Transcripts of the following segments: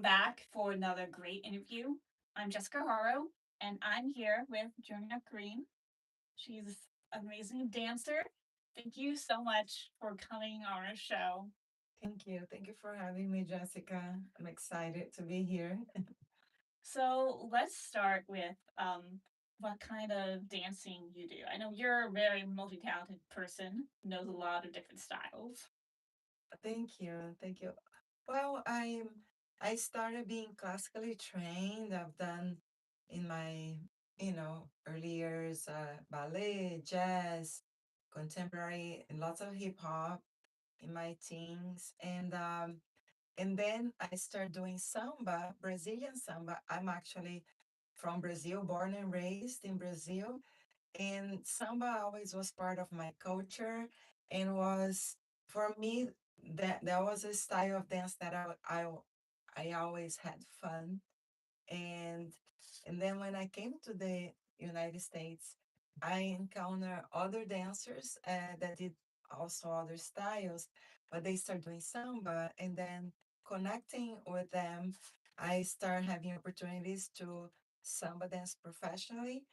back for another great interview. I'm Jessica Haro, and I'm here with Jonia Green. She's an amazing dancer. Thank you so much for coming on our show. Thank you. Thank you for having me, Jessica. I'm excited to be here. So let's start with what kind of dancing you do. I know you're a very multi-talented person, knows a lot of different styles. Thank you. Thank you. Well, I started being classically trained. I've done in my, early years ballet, jazz, contemporary, and lots of hip hop in my teens. And then I started doing samba, Brazilian samba. I'm actually from Brazil, born and raised in Brazil. And samba always was part of my culture and was for me that was a style of dance that I always had fun. And and then when I came to the United States, I encountered other dancers that did also other styles, but they started doing samba. And then connecting with them, I started having opportunities to samba dance professionally.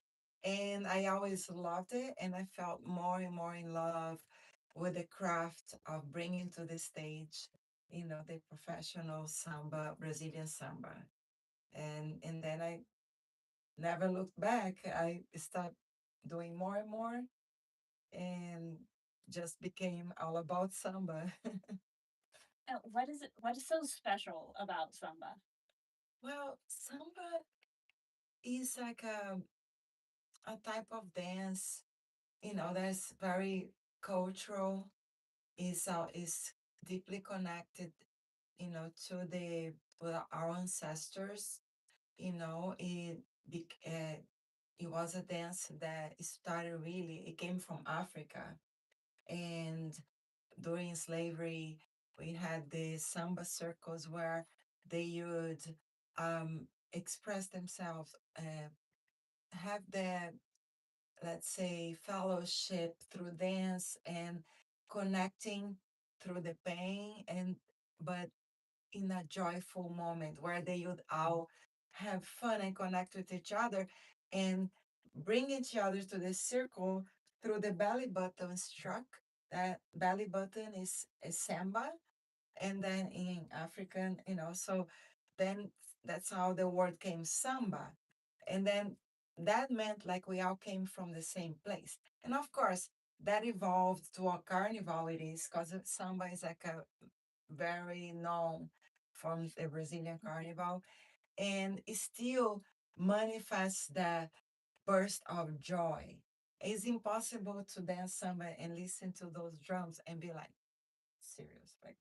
And I always loved it. And I felt more and more in love with the craft of bringing to the stage, the professional samba, Brazilian samba. And then I never looked back. I started doing more and more and just became all about samba. What is it? What is so special about samba? Well, samba is like a type of dance, that's very cultural, is deeply connected, to our ancestors. It was a dance that started really, it came from Africa. And during slavery, we had the samba circles where they would express themselves, have their, let's say, fellowship through dance and connecting through the pain, but in a joyful moment where they would all have fun and connect with each other and bring each other to the circle through the belly button struck. That belly button is a samba, and then in African, so then that's how the word came samba. And then that meant like we all came from the same place. And of course, that evolved to a carnival it is because samba is like a very known from the Brazilian carnival, and it still manifests that burst of joy. It's impossible to dance samba and listen to those drums and be like, serious. Like,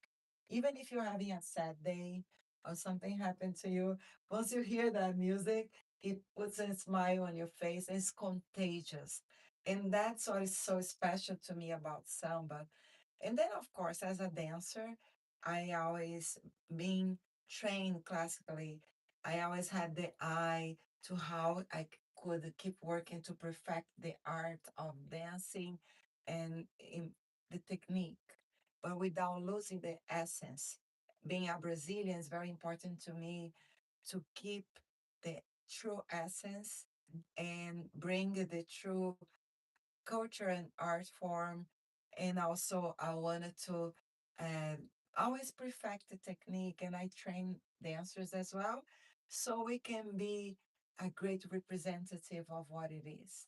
even if you're having a sad day or something happened to you, once you hear that music, it puts a smile on your face. It's contagious. And that's what is so special to me about samba. And then, of course, as a dancer, I always, being trained classically, I always had the eye to how could keep working to perfect the art of dancing and in the technique, but without losing the essence. Being a Brazilian is very important to me to keep the true essence and bring the true culture and art form. And also, I wanted to uh, always perfect the technique, and I train dancers as well, so we can be a great representative of what it is.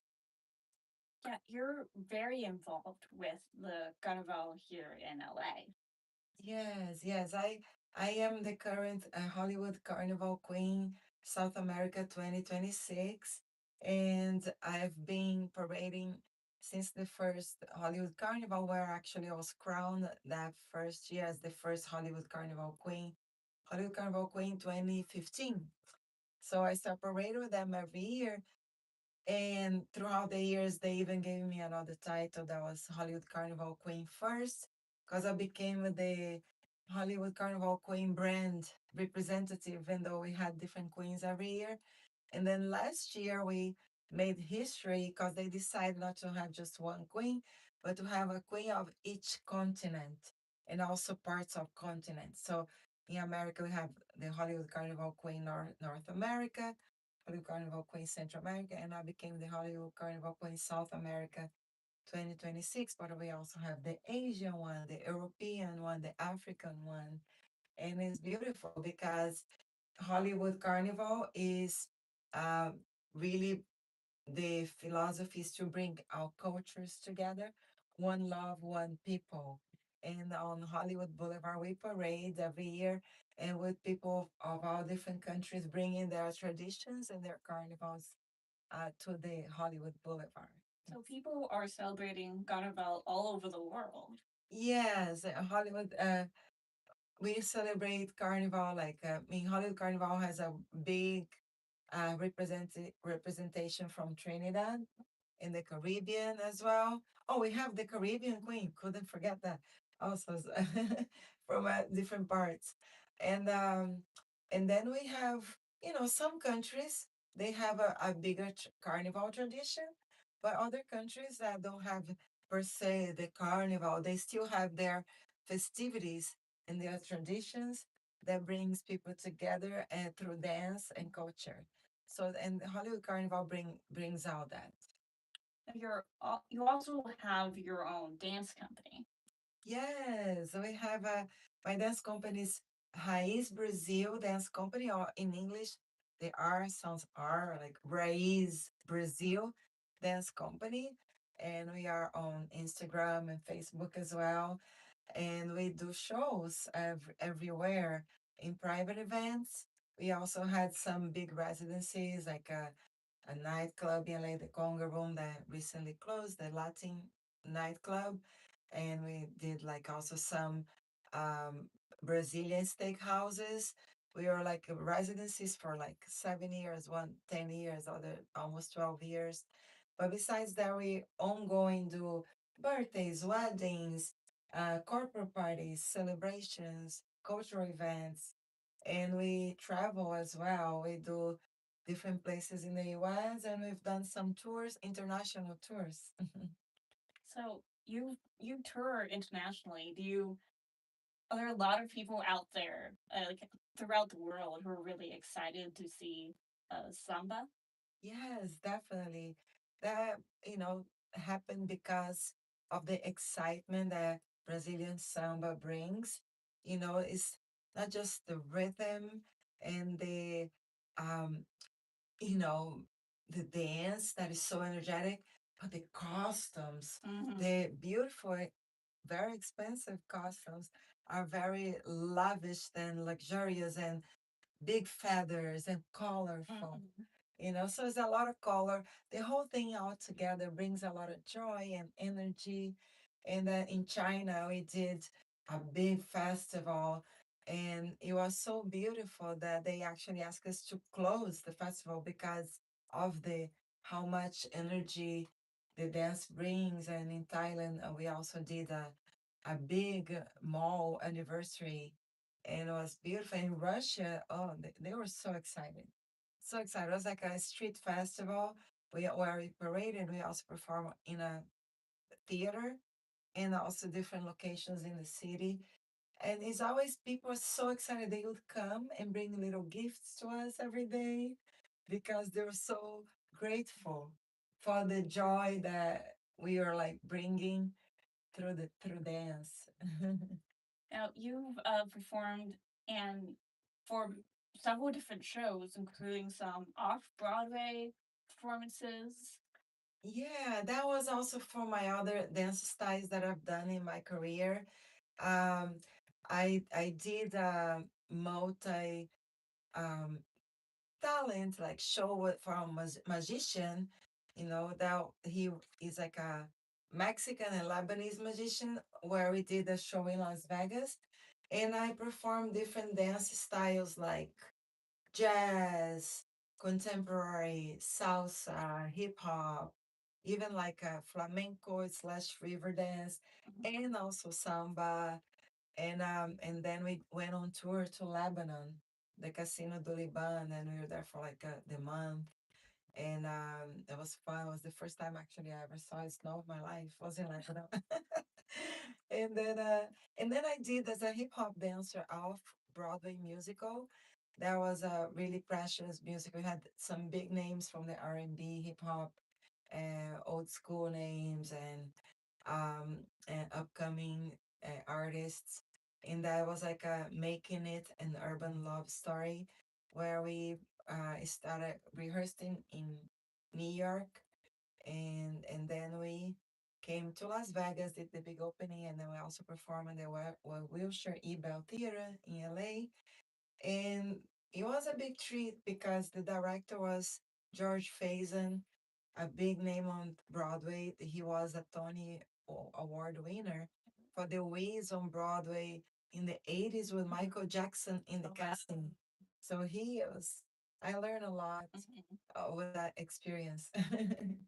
Yeah, you're very involved with the Carnival here in LA. Yes, yes. I am the current Hollywood Carnival Queen South America 2026, and I've been parading since the first Hollywood Carnival, where actually I was crowned that first year as the first Hollywood Carnival Queen, Hollywood Carnival Queen 2015. So I start parading with them every year, and throughout the years, they even gave me another title that was Hollywood Carnival Queen first, because I became the Hollywood Carnival Queen brand representative, even though we had different queens every year. And then last year, we made history because they decided not to have just one queen, but to have a queen of each continent and also parts of continents. So In America, we have the Hollywood Carnival Queen North America, Hollywood Carnival Queen Central America, and I became the Hollywood Carnival Queen South America 2026. But we also have the Asian one, the European one, the African one. And it's beautiful because Hollywood Carnival is uh, really the philosophy is to bring our cultures together, one love, one people. And on Hollywood Boulevard, we parade every year, and with people of all different countries bringing their traditions and their carnivals to the Hollywood Boulevard. So people are celebrating Carnival all over the world. Yes, Hollywood. We celebrate Carnival like I mean, Hollywood Carnival has a big representation from Trinidad in the Caribbean as well. Oh, we have the Caribbean Queen. Couldn't forget that. Also from different parts, and um, and then we have some countries they have a bigger carnival tradition, but other countries that don't have per se the carnival, they still have their festivities and their traditions that brings people together and through dance and culture. So and Hollywood Carnival brings out that. You also have your own dance company. Yes, we have my dance company's Raiz Brazil Dance Company, or in English, the R sounds R, like Raiz Brazil Dance Company. And we are on Instagram and Facebook as well. And we do shows everywhere in private events. We also had some big residencies, like a nightclub in LA, the Conga Room, that recently closed, the Latin nightclub. And we did like also some um, Brazilian steakhouses. We were like residencies for like 7 years, one 10 years, other almost 12 years. But besides that, we ongoing do birthdays, weddings, corporate parties, celebrations, cultural events, and we travel as well. We do different places in the US, and we've done some tours, international tours. So you tour internationally. Are there a lot of people out there, like throughout the world, who are really excited to see samba? Yes, definitely. That, happened because of the excitement that Brazilian samba brings. It's not just the rhythm and um, you know, the dance that is so energetic, but the costumes, Mm-hmm. the beautiful, very expensive costumes are very lavish and luxurious and big feathers and colorful. Mm-hmm. So it's a lot of color. The whole thing all together brings a lot of joy and energy. And then in China, we did a big festival, and it was so beautiful that they actually asked us to close the festival because of the how much energy the dance brings. And in Thailand, we also did a big mall anniversary, and it was beautiful. In Russia, oh, they were so excited, so excited. It was like a street festival. Where we paraded. We also performed in a theater and also different locations in the city. And it's always people are so excited they would come and bring little gifts to us every day because they're so grateful for the joy that we are like bringing through dance. Now you've performed and for several different shows, including some off-Broadway performances. Yeah, that was also for my other dance styles that I've done in my career. Um, I did a multi um, talent like show for a magician. That he is like a Mexican and Lebanese magician, where we did a show in Las Vegas, and I performed different dance styles like jazz, contemporary, salsa, hip hop, even like a flamenco slash river dance, and also samba. And then we went on tour to Lebanon, the Casino do Liban, and we were there for like the month. And it was fun. It was the first time actually I ever saw snow of my life. Was in Lebanon. and then uh, and then I did as a hip hop dancer off Broadway musical. That was a really precious musical. We had some big names from the R&B, hip hop, old school names, and upcoming artists. And that was like a making it an urban love story, where we started rehearsing in New York, and then we came to Las Vegas, did the big opening, and then we also performed in the Wilshire Ebell Theater in LA. And it was a big treat because the director was George Faison, a big name on Broadway. He was a Tony Award winner for The Wiz on Broadway in the 80s with Michael Jackson in the Oh, wow. casting. So I learned a lot Mhm. with that experience.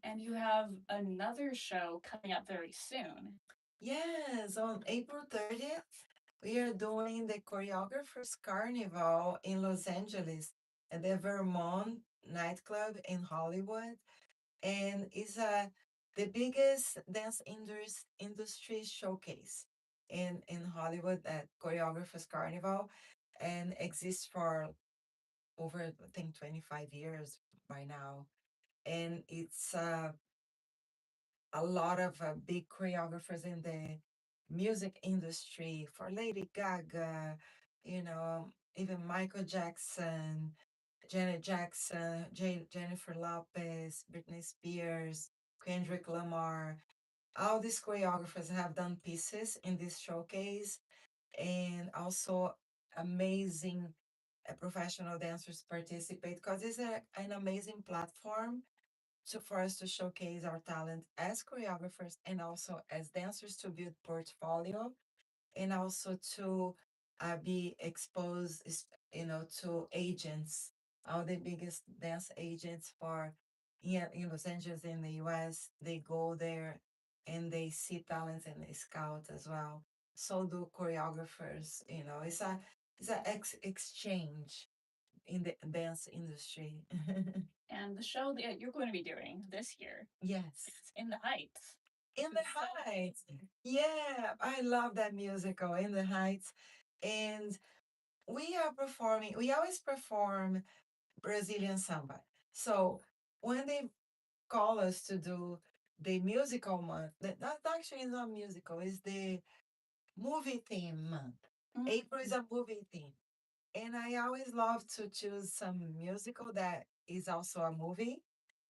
And you have another show coming up very soon. Yes, on April 30th, we are doing the Choreographers Carnival in Los Angeles at the Vermont nightclub in Hollywood. And it's the biggest dance industry showcase in Hollywood at Choreographers Carnival, and exists for over, I think, 25 years by now. And it's a lot of big choreographers in the music industry, for Lady Gaga, even Michael Jackson, Janet Jackson, Jennifer Lopez, Britney Spears, Kendrick Lamar. All these choreographers have done pieces in this showcase, and also amazing professional dancers participate, because it's an amazing platform for us to showcase our talent as choreographers and also as dancers, to build portfolio, and also to be exposed, to agents, all the biggest dance agents for, yeah, in Los Angeles, in the US. They go there and they see talents and they scout as well. So do choreographers. It's a exchange in the dance industry. And the show that you're going to be doing this year Yes. is In the Heights. In the Heights. Yeah, I love that musical, In the Heights. And we always perform Brazilian samba. So when they call us to do the musical month, that actually is not musical, it's the movie theme month. April is a movie theme. And I always love to choose some musical that is also a movie.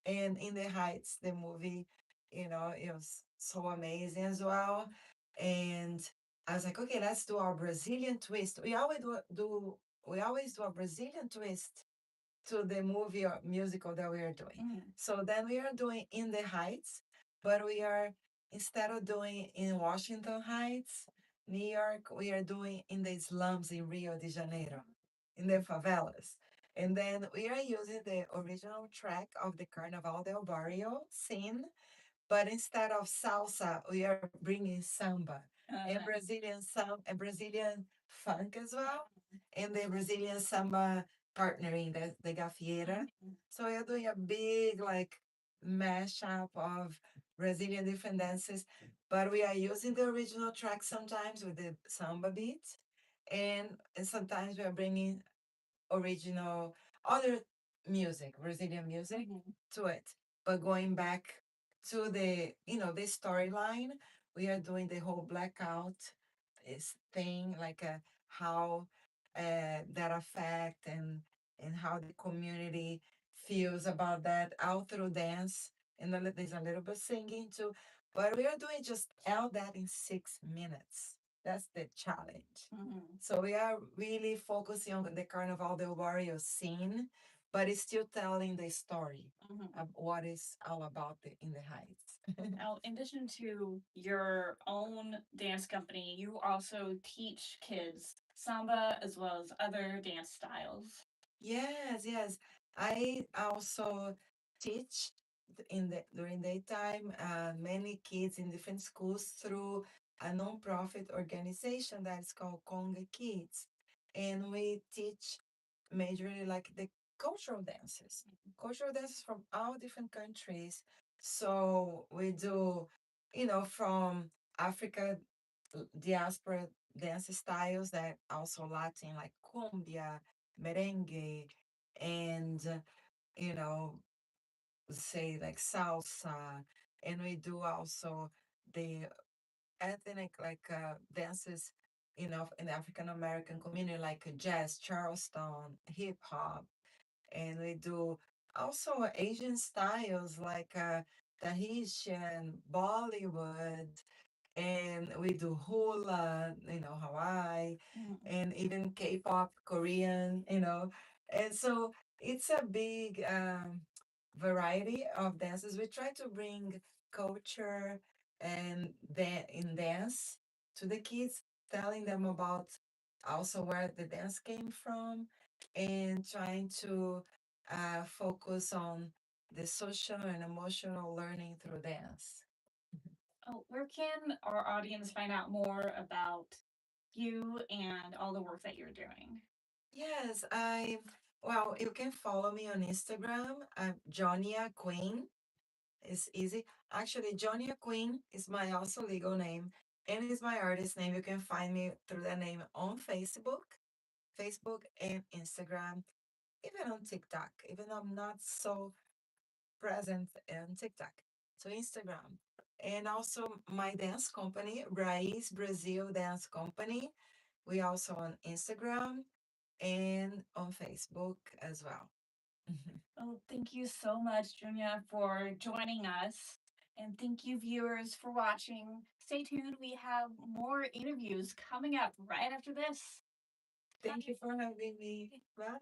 And In the Heights, the movie, it was so amazing as well. And I was like, okay, let's do our Brazilian twist. We always do a Brazilian twist to the movie or musical that we are doing. So then we are doing In the Heights, but instead of doing in Washington Heights, New York, we are doing in the slums in Rio de Janeiro, in the favelas. And then we are using the original track of the Carnaval del Barrio scene, but instead of salsa, we are bringing samba and Brazilian funk as well, and the Brazilian samba partnering the gafieira. So we are doing a big like mashup of Brazilian different dances, but we are using the original track sometimes with the samba beat, and sometimes we are bringing original other music, Brazilian music, to it. But going back to the storyline, we are doing the whole blackout is thing, like how that affect and how the community feels about that all through dance. And then there's a little bit singing too. But we are doing just all that in 6 minutes. That's the challenge. So we are really focusing on the Carnival del Barrio scene, but it's still telling the story of what is all about In the Heights. Now, in addition to your own dance company, you also teach kids samba as well as other dance styles. Yes, yes. I also teach during daytime many kids in different schools through a nonprofit organization that is called Conga Kids, and we teach majorly like the cultural dances from all different countries. So we do, from Africa diaspora dance styles that also Latin, like cumbia, merengue, and you know, say like salsa, and we do also the ethnic like dances, in the African American community, like jazz, Charleston, hip hop, and we do also Asian styles like Tahitian, Bollywood, and we do hula, Hawaii, Mm. and even K-pop, Korean, and so it's a big variety of dances. We try to bring culture and in dance to the kids, telling them about also where the dance came from, and trying to focus on the social and emotional learning through dance. Oh, where can our audience find out more about you and all the work that you're doing? Yes, well, you can follow me on Instagram. Jonia Queen. It's easy. Actually, Jonia Queen is my also legal name and is my artist name. You can find me through that name on Facebook and Instagram, even on TikTok, even though I'm not so present on TikTok. So Instagram. And also my dance company, Raiz Brazil Dance Company. We also on Instagram and on Facebook as well. Oh, thank you so much, Junia, for joining us. And thank you, viewers, for watching. Stay tuned. We have more interviews coming up right after this. Thank you for having me. Bye.